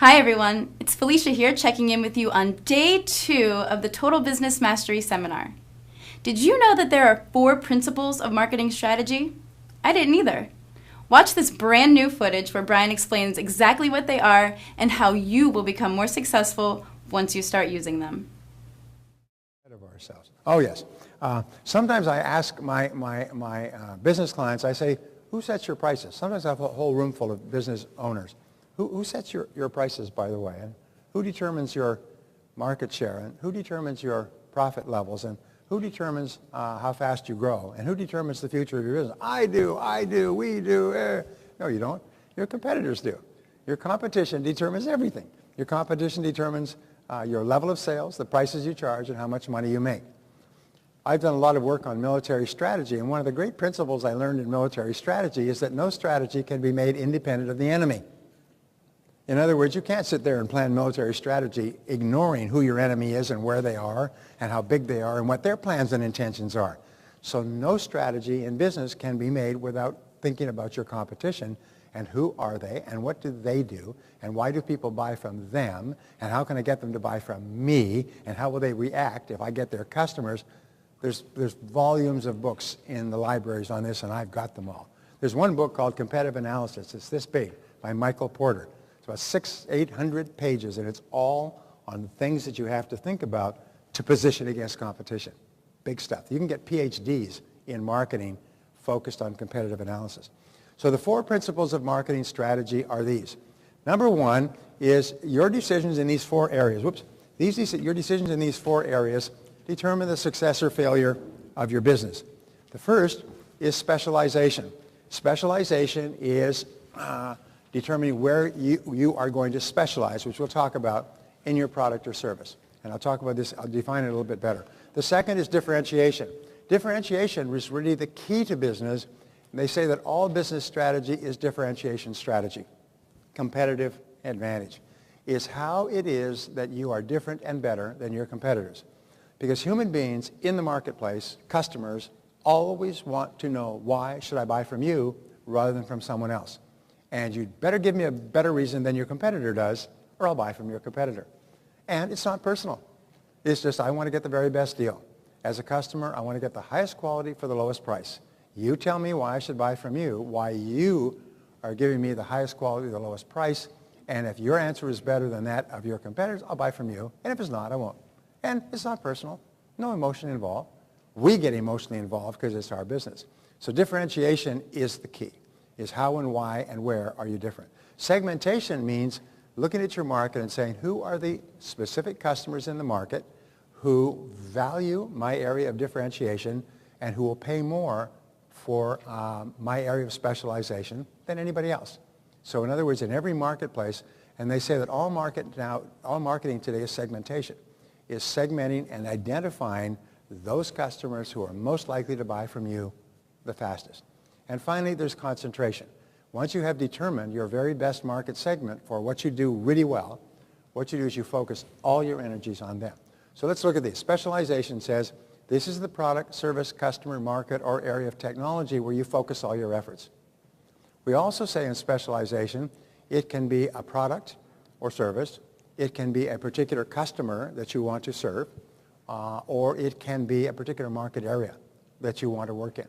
Hi everyone, it's Felicia here checking in with you on day 2 of the Total Business Mastery Seminar. Did you know that there are 4 principles of marketing strategy? I didn't either. Watch this brand new footage where Brian explains exactly what they are and how you will become more successful once you start using them. Of ourselves. Oh yes. Sometimes I ask my business clients, I say, who sets your prices? Sometimes I have a whole room full of business owners. Who sets your prices, by the way? And who determines your market share? And who determines your profit levels? And who determines how fast you grow? And who determines the future of your business? I do, we do. No, you don't. Your competitors do. Your competition determines everything. Your competition determines your level of sales, the prices you charge, and how much money you make. I've done a lot of work on military strategy, and one of the great principles I learned in military strategy is that no strategy can be made independent of the enemy. In other words, you can't sit there and plan military strategy ignoring who your enemy is and where they are and how big they are and what their plans and intentions are. So no strategy in business can be made without thinking about your competition and who are they and what do they do and why do people buy from them and how can I get them to buy from me and how will they react if I get their customers. There's volumes of books in the libraries on this, and I've got them all. There's one book called Competitive Analysis. It's this big, by Michael Porter. It's about 600-800 pages, and it's all on the things that you have to think about to position against competition. Big stuff. You can get PhDs in marketing focused on competitive analysis. So the 4 principles of marketing strategy are these. Number 1 is your decisions in these 4 areas. Your decisions in these 4 areas determine the success or failure of your business. The first is specialization. Specialization is determining where you are going to specialize, which we'll talk about in your product or service. And I'll talk about this, I'll define it a little bit better. The second is differentiation. Differentiation is really the key to business. And they say that all business strategy is differentiation strategy. Competitive advantage is how it is that you are different and better than your competitors. Because human beings in the marketplace, customers, always want to know why should I buy from you rather than from someone else. And you'd better give me a better reason than your competitor does, or I'll buy from your competitor. And it's not personal. It's just I want to get the very best deal. As a customer, I want to get the highest quality for the lowest price. You tell me why I should buy from you, why you are giving me the highest quality, the lowest price, and if your answer is better than that of your competitors, I'll buy from you. And if it's not, I won't. And it's not personal. No emotion involved. We get emotionally involved because it's our business. So differentiation is the key, is how and why and where are you different. Segmentation means looking at your market and saying, who are the specific customers in the market who value my area of differentiation and who will pay more for my area of specialization than anybody else. So in other words, in every marketplace, and they say that all marketing today is segmentation, is segmenting and identifying those customers who are most likely to buy from you the fastest. And finally, there's concentration. Once you have determined your very best market segment for what you do really well, what you do is you focus all your energies on them. So let's look at these. Specialization says this is the product, service, customer, market, or area of technology where you focus all your efforts. We also say in specialization, it can be a product or service, it can be a particular customer that you want to serve, or it can be a particular market area that you want to work in.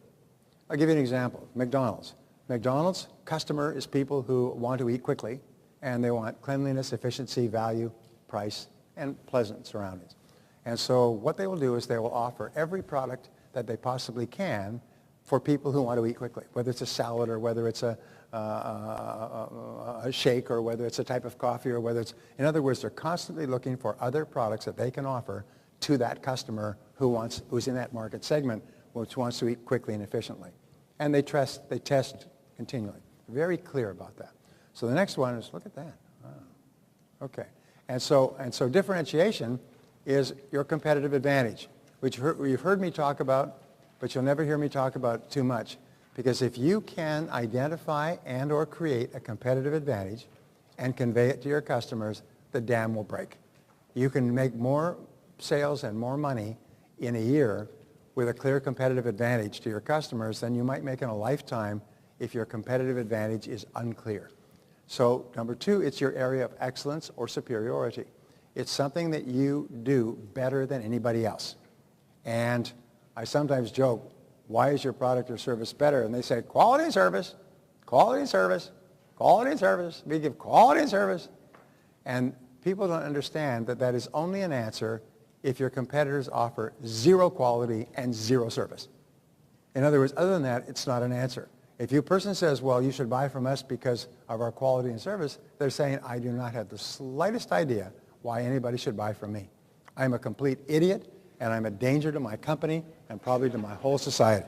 I'll give you an example. McDonald's. McDonald's customer is people who want to eat quickly, and they want cleanliness, efficiency, value, price, and pleasant surroundings. And so what they will do is they will offer every product that they possibly can for people who want to eat quickly, whether it's a salad or whether it's a shake or whether it's a type of coffee or whether it's, in other words, they're constantly looking for other products that they can offer to that customer who's in that market segment, which wants to eat quickly and efficiently. And they test continually. Very clear about that. So the next one is, look at that. Oh, okay. And so differentiation is your competitive advantage, which you've heard me talk about, but you'll never hear me talk about too much. Because if you can identify and or create a competitive advantage and convey it to your customers, the dam will break. You can make more sales and more money in a year with a clear competitive advantage to your customers than you might make in a lifetime if your competitive advantage is unclear. So number two, it's your area of excellence or superiority. It's something that you do better than anybody else. And I sometimes joke, why is your product or service better? And they say, quality and service, quality and service, quality and service. We give quality and service. And people don't understand that that is only an answer if your competitors offer zero quality and zero service. In other words, other than that, it's not an answer. If a person says, well, you should buy from us because of our quality and service, they're saying, I do not have the slightest idea why anybody should buy from me. I'm a complete idiot, and I'm a danger to my company and probably to my whole society.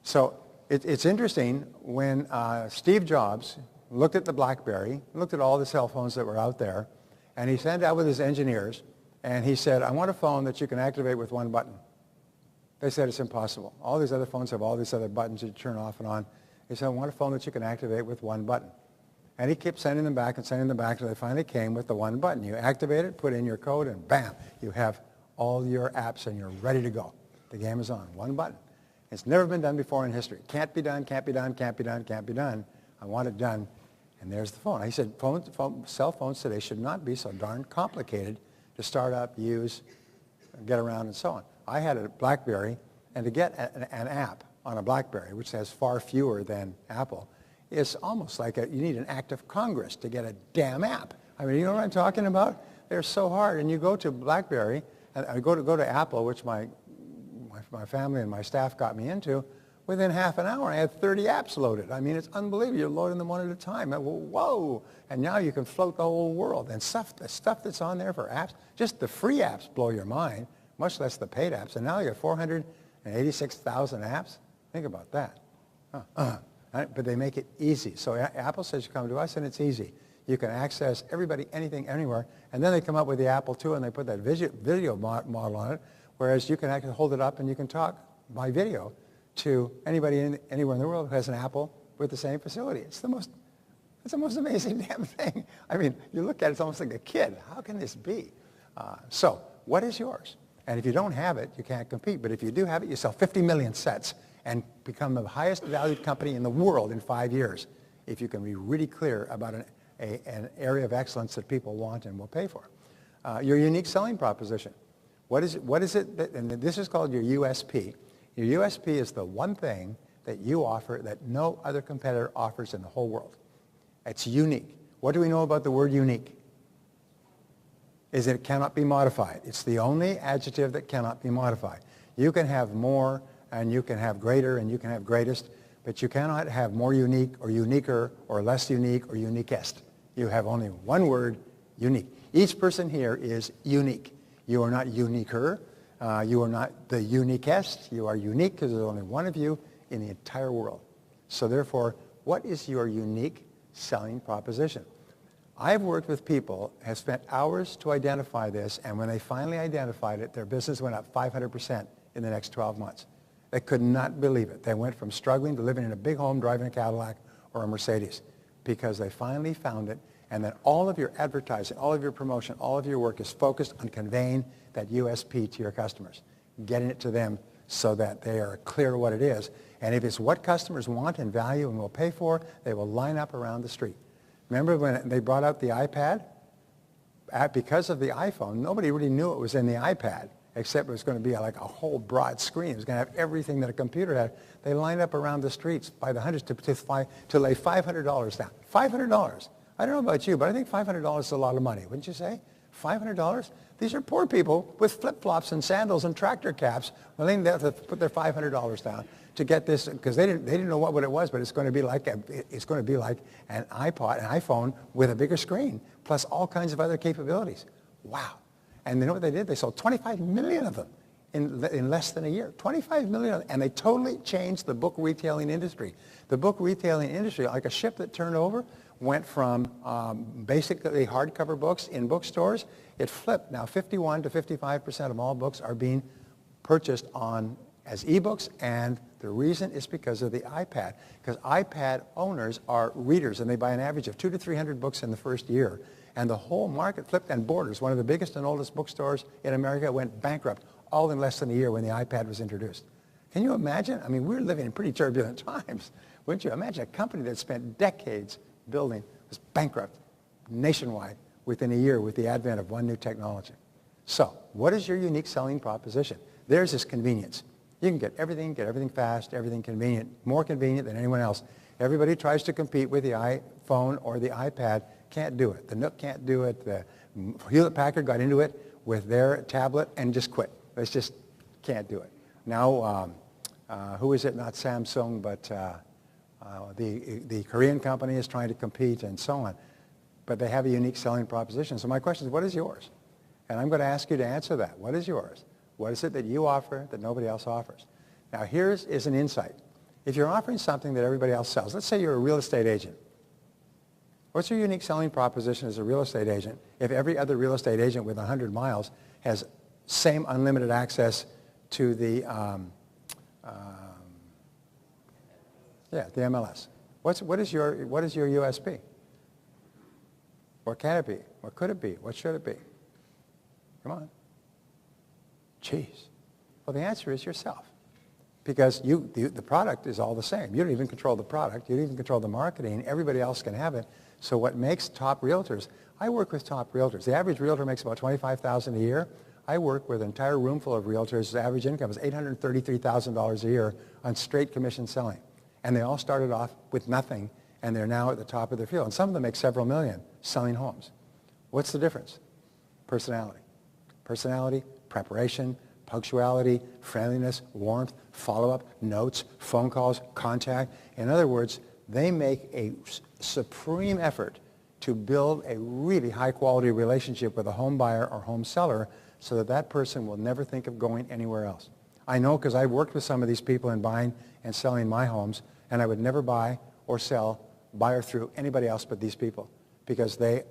So it's interesting when Steve Jobs looked at the BlackBerry, looked at all the cell phones that were out there, and he sat down with his engineers, and he said, I want a phone that you can activate with one button. They said it's impossible. All these other phones have all these other buttons that you turn off and on. He said, I want a phone that you can activate with one button. And he kept sending them back and sending them back until they finally came with the one button. You activate it, put in your code, and bam, you have all your apps and you're ready to go. The game is on. One button. It's never been done before in history. Can't be done, can't be done, can't be done, can't be done. I want it done. And there's the phone. He said, cell phones today should not be so darn complicated to start up, use, get around, and so on. I had a BlackBerry, and to get an app on a BlackBerry, which has far fewer than Apple, is almost like you need an act of Congress to get a damn app. I mean, you know what I'm talking about? They're so hard. And you go to BlackBerry, and I go to Apple, which my family and my staff got me into. Within half an hour, I had 30 apps loaded. I mean, it's unbelievable. You're loading them one at a time. Whoa! And now you can float the whole world. And the stuff that's on there for apps, just the free apps blow your mind, much less the paid apps. And now you have 486,000 apps. Think about that. But they make it easy. So Apple says you come to us and it's easy. You can access everybody, anything, anywhere. And then they come up with the Apple II and they put that video model on it, whereas you can actually hold it up and you can talk by video to anybody anywhere in the world who has an Apple with the same facility. It's the most amazing damn thing. I mean, you look at it, it's almost like a kid. How can this be? So what is yours? And if you don't have it, you can't compete. But if you do have it, you sell 50 million sets and become the highest valued company in the world in 5 years if you can be really clear about an area of excellence that people want and will pay for. Your unique selling proposition. What is it that, and this is called your USP. Your USP is the one thing that you offer that no other competitor offers in the whole world. It's unique. What do we know about the word unique? Is that it cannot be modified. It's the only adjective that cannot be modified. You can have more, and you can have greater, and you can have greatest, but you cannot have more unique or uniquer or less unique or uniquest. You have only one word, unique. Each person here is unique. You are not uniquer. You are not the uniquest. You are unique because there's only one of you in the entire world. So therefore, what is your unique selling proposition? I've worked with people, have spent hours to identify this, and when they finally identified it, their business went up 500% in the next 12 months. They could not believe it. They went from struggling to living in a big home, driving a Cadillac or a Mercedes, because they finally found it, and that all of your advertising, all of your promotion, all of your work is focused on conveying that USP to your customers, getting it to them so that they are clear what it is. And if it's what customers want and value and will pay for, they will line up around the street. Remember when they brought out the iPad? Because of the iPhone, nobody really knew it was in the iPad, except it was going to be like a whole broad screen. It was going to have everything that a computer had. They lined up around the streets by the hundreds to lay $500 down. $500. I don't know about you, but I think $500 is a lot of money, wouldn't you say? $500? These are poor people with flip-flops and sandals and tractor caps willing to put their $500 down to get this, because they didn't know what it was, but it's going to be like an iPod, an iPhone with a bigger screen, plus all kinds of other capabilities. Wow. And you know what they did? They sold 25 million of them in less than a year. 25 million of them. And they totally changed the book retailing industry. The book retailing industry, like a ship that turned over, went from basically hardcover books in bookstores. It flipped. Now 51 to 55% of all books are being purchased as ebooks, and the reason is because of the iPad. Because iPad owners are readers, and they buy an average of 200 to 300 books in the first year. And the whole market flipped, and Borders, one of the biggest and oldest bookstores in America, went bankrupt all in less than a year when the iPad was introduced. Can you imagine? I mean, we're living in pretty turbulent times Wouldn't you? Imagine a company that spent decades building was bankrupt nationwide within a year with the advent of one new technology. So, what is your unique selling proposition? Theirs is convenience. You can get everything fast, everything convenient, more convenient than anyone else. Everybody tries to compete with the iPhone or the iPad, can't do it. The Nook can't do it. The Hewlett-Packard got into it with their tablet and just quit. They just can't do it. Now, who is it? Not Samsung, but the Korean company is trying to compete and so on. But they have a unique selling proposition. So my question is, what is yours? And I'm going to ask you to answer that. What is yours? What is it that you offer that nobody else offers? Now, here's an insight. If you're offering something that everybody else sells, let's say you're a real estate agent. What's your unique selling proposition as a real estate agent if every other real estate agent with 100 miles has same unlimited access to the MLS? What is your USP? What can it be? What could it be? What should it be? Come on. Jeez. Well, the answer is yourself. Because the product is all the same. You don't even control the product. You don't even control the marketing. Everybody else can have it. So what makes top realtors, I work with top realtors. The average realtor makes about $25,000 a year. I work with an entire room full of realtors. The average income is $833,000 a year on straight commission selling. And they all started off with nothing, and they're now at the top of their field. And some of them make several million selling homes. What's the difference? Personality. Personality, preparation, punctuality, friendliness, warmth, follow-up, notes, phone calls, contact. In other words, they make a supreme effort to build a really high-quality relationship with a home buyer or home seller so that that person will never think of going anywhere else. I know because I've worked with some of these people in buying and selling my homes, and I would never buy or sell, buy or through anybody else but these people because they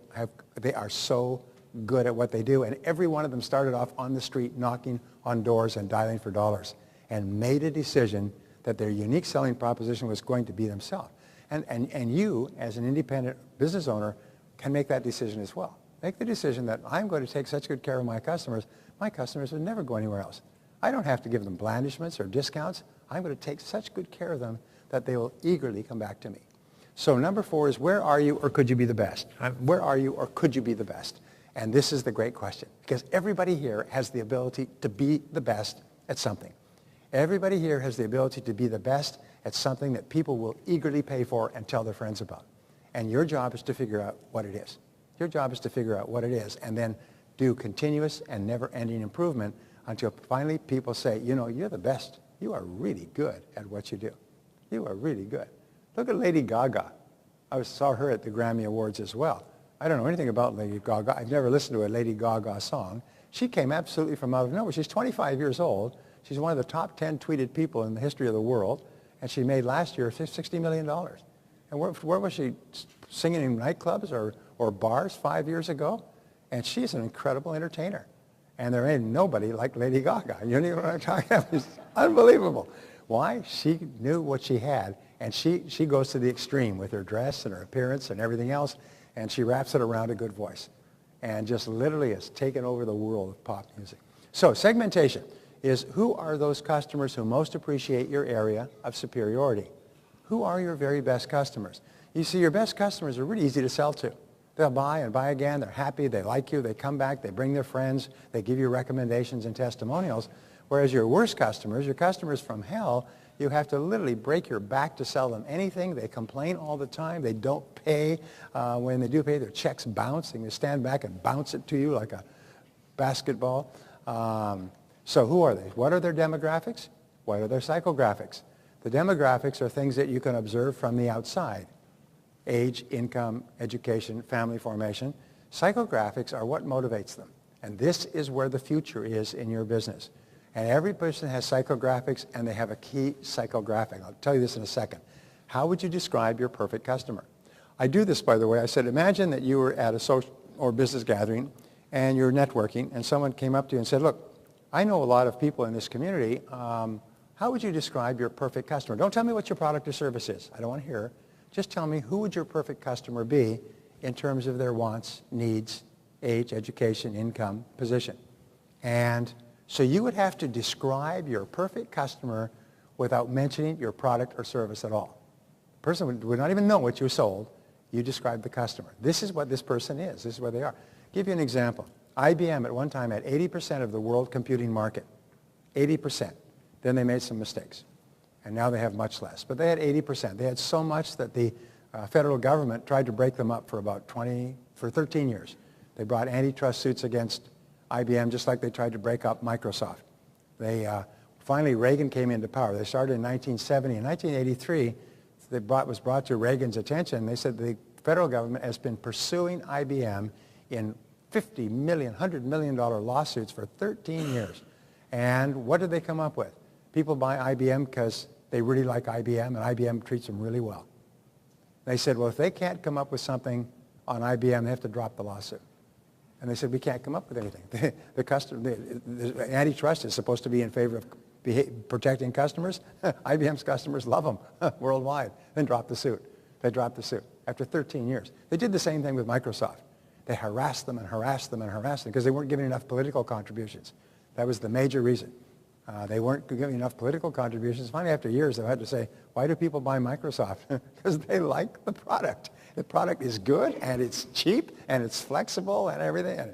are so good at what they do. And every one of them started off on the street knocking on doors and dialing for dollars and made a decision that their unique selling proposition was going to be themselves. And you, as an independent business owner, can make that decision as well. Make the decision that I'm going to take such good care of my customers would never go anywhere else. I don't have to give them blandishments or discounts. I'm going to take such good care of them that they will eagerly come back to me. So number 4 is, where are you or could you be the best? Where are you or could you be the best? And this is the great question, because everybody here has the ability to be the best at something. Everybody here has the ability to be the best at something that people will eagerly pay for and tell their friends about. And your job is to figure out what it is. Your job is to figure out what it is and then do continuous and never-ending improvement until finally people say, you know, you're the best. You are really good at what you do. You are really good. Look at Lady Gaga. I saw her at the Grammy Awards as well. I don't know anything about Lady Gaga. I've never listened to a Lady Gaga song. She came absolutely from out of nowhere. She's 25 years old. She's one of the top 10 tweeted people in the history of the world. And she made last year $60 million. And where was she? Singing in nightclubs or bars 5 years ago? And she's an incredible entertainer. And there ain't nobody like Lady Gaga. You know what I'm talking about? It's unbelievable. Why? She knew what she had. And she goes to the extreme with her dress and her appearance and everything else. And she wraps it around a good voice. And just literally has taken over the world of pop music. So segmentation is, who are those customers who most appreciate your area of superiority? Who are your very best customers? You see, your best customers are really easy to sell to. They'll buy and buy again. They're happy. They like you. They come back. They bring their friends. They give you recommendations and testimonials. Whereas your worst customers, your customers from hell, you have to literally break your back to sell them anything. They complain all the time. They don't pay. When they do pay, their checks bounce. They stand back and bounce it to you like a basketball. So who are they? What are their demographics? What are their psychographics? The demographics are things that you can observe from the outside. Age, income, education, family formation. Psychographics are what motivates them. And this is where the future is in your business. And every person has psychographics, and they have a key psychographic. I'll tell you this in a second. How would you describe your perfect customer? I do this, by the way. I said, imagine that you were at a social or business gathering, and you're networking, and someone came up to you and said, look, I know a lot of people in this community. How would you describe your perfect customer? Don't tell me what your product or service is. I don't want to hear. Just tell me, who would your perfect customer be in terms of their wants, needs, age, education, income, position? And so you would have to describe your perfect customer without mentioning your product or service at all. person would not even know what you sold. You describe the customer. This is what this person is. This is where they are. Give you an example. IBM at one time had 80% of the world computing market. 80%. Then they made some mistakes. And now they have much less. But they had 80%. They had so much that the federal government tried to break them up for 13 years. They brought antitrust suits against IBM just like they tried to break up Microsoft. Finally, Reagan came into power. They started in 1970. In 1983, was brought to Reagan's attention. They said the federal government has been pursuing IBM in $50 million, $100 million lawsuits for 13 years. And what did they come up with? People buy IBM because they really like IBM, and IBM treats them really well. They said, well, if they can't come up with something on IBM, they have to drop the lawsuit. And they said, we can't come up with anything. The antitrust is supposed to be in favor of protecting customers. IBM's customers love them worldwide. Then drop the suit. They dropped the suit after 13 years. They did the same thing with Microsoft. They harassed them and harassed them and harassed them because they weren't giving enough political contributions. That was the major reason. They weren't giving enough political contributions. Finally, after years, they had to say, why do people buy Microsoft? Because they like the product. The product is good, and it's cheap, and it's flexible, and everything.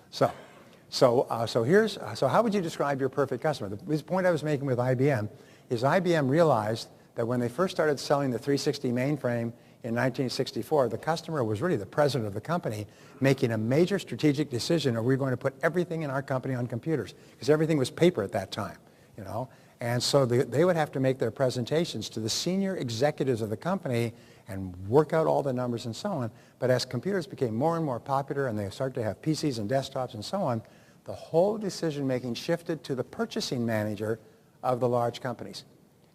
So how would you describe your perfect customer? The point I was making with IBM is IBM realized that when they first started selling the 360 mainframe in 1964, the customer was really the president of the company making a major strategic decision: are we going to put everything in our company on computers? Because everything was paper at that time, you know. And so they would have to make their presentations to the senior executives of the company and work out all the numbers and so on. But as computers became more and more popular and they started to have PCs and desktops and so on, the whole decision-making shifted to the purchasing manager of the large companies.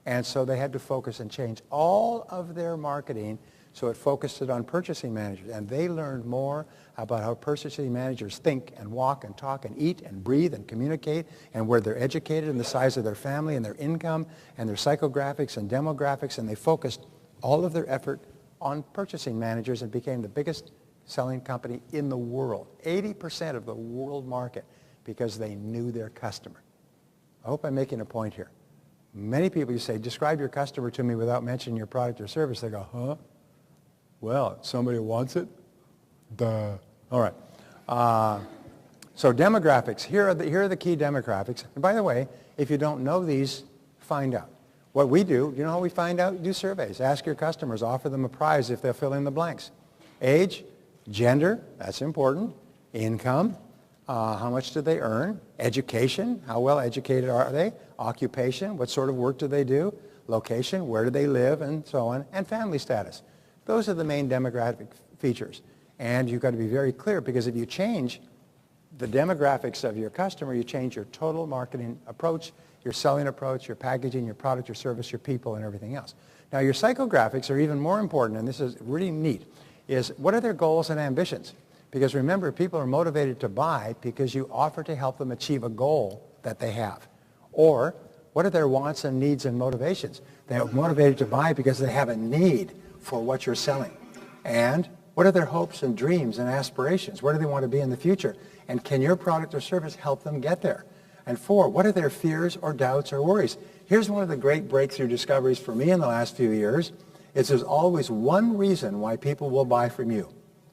And so they had to focus and change all of their marketing so it focused it on purchasing managers. And they learned more about how purchasing managers think and walk and talk and eat and breathe and communicate, and where they're educated and the size of their family and their income and their psychographics and demographics. And they focused all of their effort on purchasing managers and became the biggest selling company in the world, 80% of the world market, because they knew their customer. I hope I'm making a point here. Many people, you say, describe your customer to me without mentioning your product or service. They go, huh? Well, somebody wants it? Duh. All right. So demographics. Here are the key demographics. And by the way, if you don't know these, find out. What we do, you know how we find out? Do surveys. Ask your customers. Offer them a prize if they'll fill in the blanks. Age, gender, that's important. Income, how much do they earn? Education, how well educated are they? Occupation, what sort of work do they do? Location, where do they live, and so on. And family status. Those are the main demographic features. And you've got to be very clear, because if you change the demographics of your customer, you change your total marketing approach, your selling approach, your packaging, your product, your service, your people, and everything else. Now, your psychographics are even more important, and this is really neat, is what are their goals and ambitions? Because remember, people are motivated to buy because you offer to help them achieve a goal that they have. Or, what are their wants and needs and motivations? They're motivated to buy because they have a need for what you're selling. And what are their hopes and dreams and aspirations? Where do they want to be in the future? And can your product or service help them get there? And 4, what are their fears or doubts or worries? Here's one of the great breakthrough discoveries for me in the last few years, is there's always one reason why people will buy from you.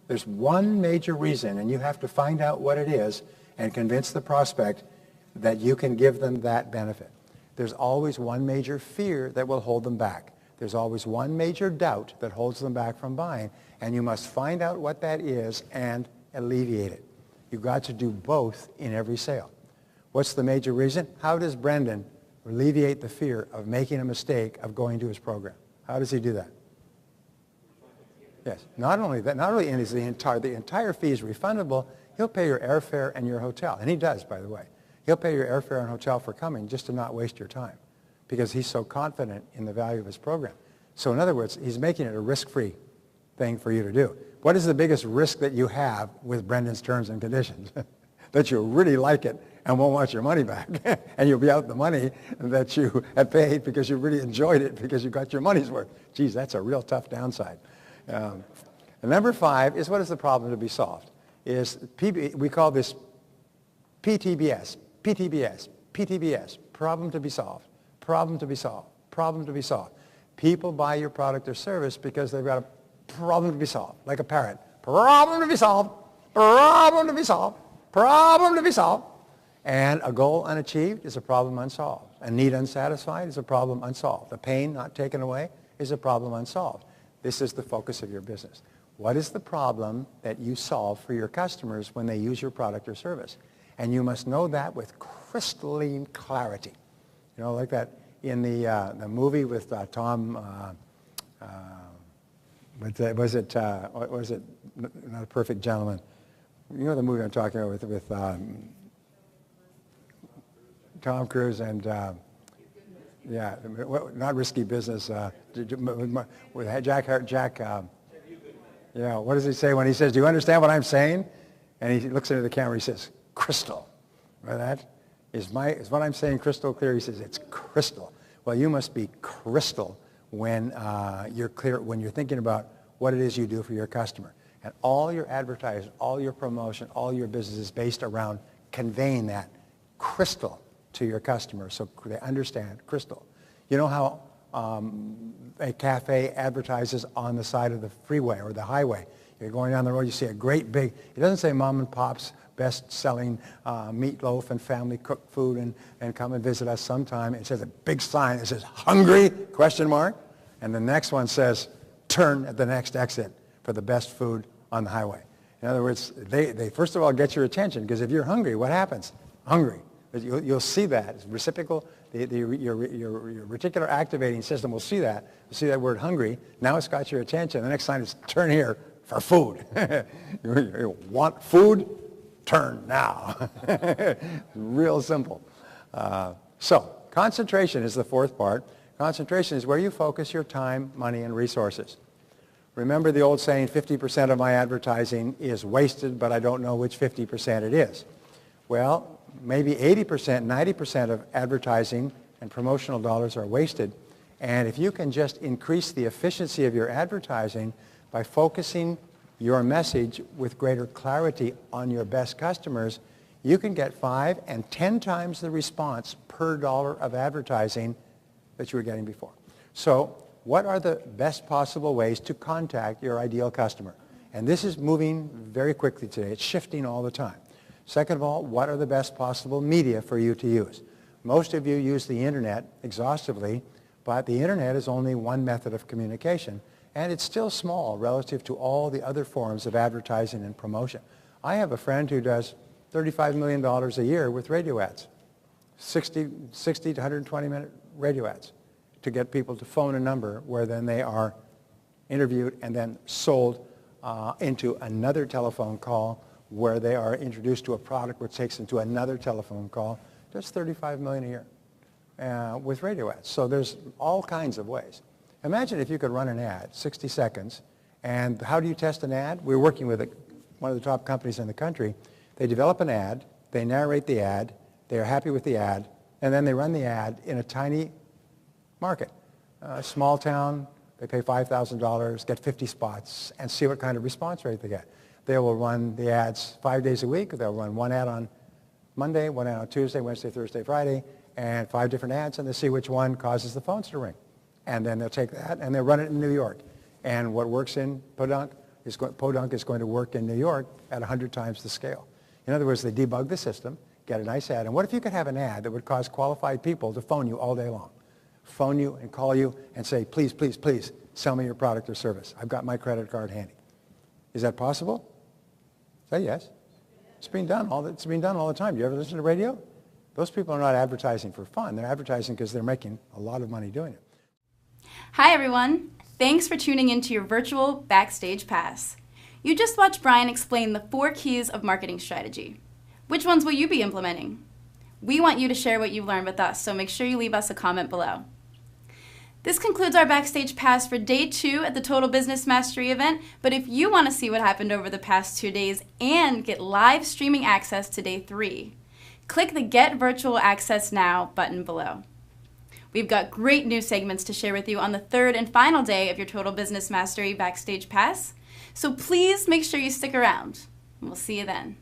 There's one major reason, and you have to find out what it is and convince the prospect that you can give them that benefit. There's always one major fear that will hold them back. There's always one major doubt that holds them back from buying, and you must find out what that is and alleviate it. You've got to do both in every sale. What's the major reason? How does Brendan alleviate the fear of making a mistake of going to his program? How does he do that? Yes. Not only that, not only is the entire fee is refundable, he'll pay your airfare and your hotel. And he does, by the way. He'll pay your airfare and hotel for coming just to not waste your time, because he's so confident in the value of his program. So in other words, he's making it a risk-free thing for you to do. What is the biggest risk that you have with Brendan's terms and conditions? That you'll really like it and won't want your money back. And you'll be out the money that you have paid because you really enjoyed it, because you got your money's worth. Geez, that's a real tough downside. And number 5 is, what is the problem to be solved? We call this PTBS, PTBS, PTBS, problem to be solved, problem to be solved, problem to be solved. People buy your product or service because they've got a problem to be solved, like a parrot. Problem to be solved, problem to be solved, problem to be solved. And a goal unachieved is a problem unsolved. A need unsatisfied is a problem unsolved. A pain not taken away is a problem unsolved. This is the focus of your business. What is the problem that you solve for your customers when they use your product or service? And you must know that with crystalline clarity. You know, like that in the movie with Tom, was it Not a Perfect Gentleman? You know the movie I'm talking about with Tom Cruise and, yeah, not Risky Business, with Jack, yeah, what does he say when he says, do you understand what I'm saying? And he looks into the camera, he says, crystal. Right? That is what I'm saying crystal clear? He says, it's crystal. Well, you must be crystal when you're clear, when you're thinking about what it is you do for your customer. And all your advertising, all your promotion, all your business is based around conveying that crystal to your customer so they understand crystal. You know how a cafe advertises on the side of the freeway or the highway? You're going down the road, you see a great big, it doesn't say mom and pop's best-selling meatloaf and family cooked food and come and visit us sometime. It says a big sign that says hungry, question mark. And the next one says turn at the next exit for the best food on the highway. In other words, they first of all get your attention because if you're hungry, what happens? Hungry. You'll see that. It's reciprocal. Your reticular activating system will see that. You'll see that word hungry. Now it's got your attention. The next sign is turn here for food. You want food? Turn now. Real simple. So concentration is the fourth part. Concentration is where you focus your time, money, and resources. Remember the old saying, 50% of my advertising is wasted, but I don't know which 50% it is. Well, maybe 80%, 90% of advertising and promotional dollars are wasted. And if you can just increase the efficiency of your advertising by focusing your message with greater clarity on your best customers, you can get 5 and 10 times the response per dollar of advertising that you were getting before. So what are the best possible ways to contact your ideal customer? And this is moving very quickly today. It's shifting all the time. Second of all, what are the best possible media for you to use? Most of you use the internet exhaustively, but the internet is only one method of communication, and it's still small relative to all the other forms of advertising and promotion. I have a friend who does $35 million a year with radio ads, 60 to 120-minute radio ads to get people to phone a number where then they are interviewed and then sold into another telephone call where they are introduced to a product which takes them to another telephone call. That's $35 million a year with radio ads. So there's all kinds of ways. Imagine if you could run an ad, 60 seconds, and how do you test an ad? We're working with one of the top companies in the country. They develop an ad, they narrate the ad, they are happy with the ad, and then they run the ad in a tiny market. A small town, they pay $5,000, get 50 spots, and see what kind of response rate they get. They will run the ads 5 days a week. They'll run one ad on Monday, one ad on Tuesday, Wednesday, Thursday, Friday, and 5 different ads, and they'll see which one causes the phones to ring. And then they'll take that and they'll run it in New York. And what works in Podunk is going to work in New York at 100 times the scale. In other words, they debug the system, get a nice ad. And what if you could have an ad that would cause qualified people to phone you all day long? Phone you and call you and say, please, please, please, sell me your product or service. I've got my credit card handy. Is that possible? Say yes. It's being done all the time. Do you ever listen to radio? Those people are not advertising for fun. They're advertising because they're making a lot of money doing it. Hi everyone. Thanks for tuning into your virtual Backstage Pass. You just watched Brian explain the 4 keys of marketing strategy. Which ones will you be implementing? We want you to share what you've learned with us, so make sure you leave us a comment below. This concludes our Backstage Pass for Day 2 at the Total Business Mastery event, but if you want to see what happened over the past 2 days and get live streaming access to Day 3, click the Get Virtual Access Now button below. We've got great new segments to share with you on the 3rd and final day of your Total Business Mastery Backstage Pass, so please make sure you stick around. We'll see you then.